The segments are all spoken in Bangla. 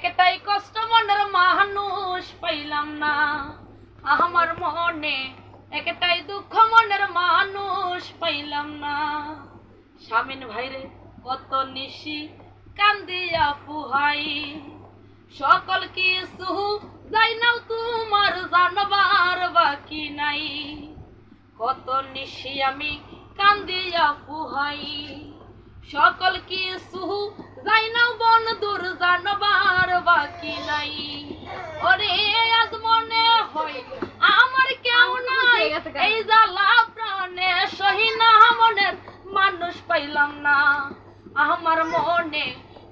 একটাই কষ্ট মনের মানুষ পাইলাম না আমার মনে, একটাই দুঃখ মনের মানুষ পাইলাম না। স্বামীন ভাইরে কত নিশি কান্দিয়া পুহাই, সকল কিছু যাই নাও তোমার জানবার বাকি নাই। কত নিশি আমি কান্দিয়া পুহাই, সকল কিছু যাই নাও বন্ধুর জানবার বাকি নাই। ওরে আজ মনে হয় আমার কেউ নাই, এই জ্বালা প্রাণে সহি না মনের মানুষ পাইলাম না আমার মনে,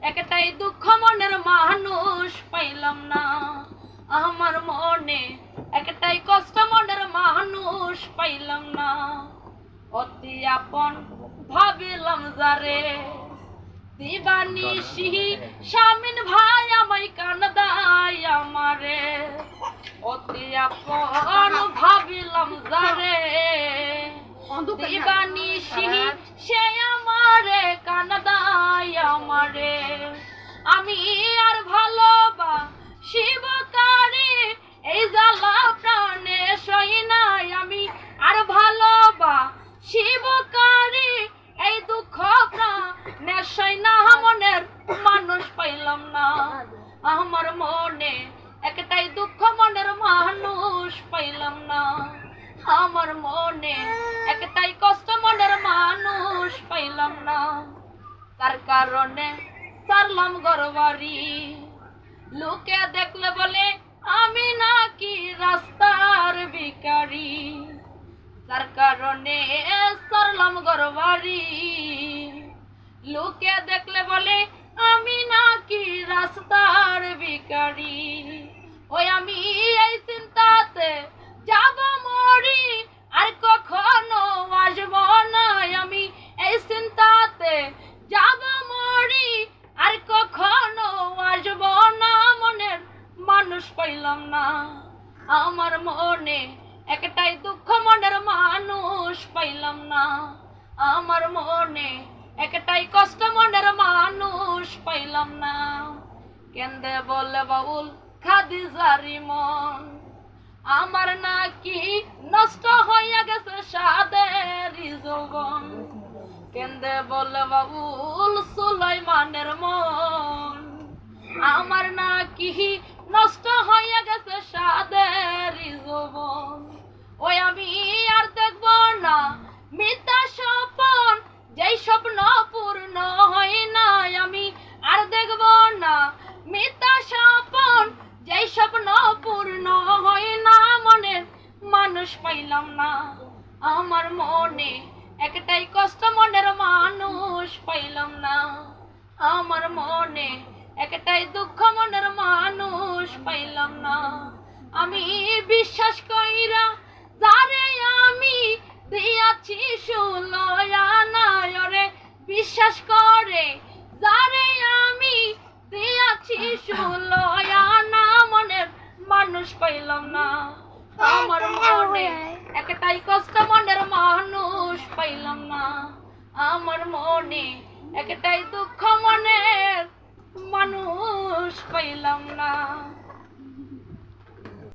একটাই দুঃখ মনের মানুষ পাইলাম না আমার মনে, একটাই কষ্ট মনের মানুষ পাইলাম না। অতি আপন ভাবিলাম যারে দিবানিশি, স্বামীন ভাই আমায় কান্দাই আমারে। অতি আপন ভাবিলাম যারে দিবানিশি, সে আমারে কান্দাই আমারে। আমি আর ভালোবাসিব কারে, এই জ্বালা প্রাণে সই নাই। আমি আর ভালোবাসিব কারে, এই দুঃখ প্রাণে সই না মনের মানুষ পাইলাম না আমার মনে, একটাই দুঃখ মনের মানুষ পাইলাম না আমার মনে, একটাই কষ্ট মনের মানুষ পাইলাম না। তার কারণে সারলাম ঘরবাড়ি, লোকে দেখলে বলে আমি নাকি রাস্তার ভিখারি। তার কারণে সারলাম ঘরবাড়ি, লোকে দেখলে বলে আমি নাকি রাস্তার ভিখারি। ওই আমি এই চিন্তাতে যাব মরি, আর কখনো আসব না। আমি এই চিন্তাতে যাব মরি, আর কখনো আসব না। মনের মানুষ পাইলাম না আমার মনে, একটাই দুঃখ মনের মানুষ পাইলাম না আমার মনে, একটাই কষ্ট মনের মানুষ পাইলাম না। কেন্দে বলে বাউল খাদিজারি মন, আমার নাকি নষ্ট হইয়া গেছে সাদের যৌবন। কেন্দে বলে বাউল সুলাইমানের মন, আমার নাকি নষ্ট হইয়া গেছে সাদের যৌবন। ওই আমি আর দেখব না মিথ্যা স্বপন, যেই স্বপ্ন পূর্ণ হয় না। আমি আর দেখব না মিথ্যা স্বপন, যেই স্বপ্ন পূর্ণ হয় না। মনের মানুষ পাইলাম না আমার মনে, একটাই কষ্ট মনের মানুষ পাইলাম না আমার মনে, একটাই দুঃখ মনের মানুষ পাইলাম না। আমি বিশ্বাস কইরা যারে আমি দিয়াছি সুলয়া নাই, ওরে বিশ্বাস করে যারে আমি দিয়াছি সুলয়া না। মনের মানুষ পাইলাম না আমার মনে, একটাই কষ্ট মনের মানুষ পাইলাম না আমার মনে, একটাই দুঃখ মনের মানুষ পাইলাম না।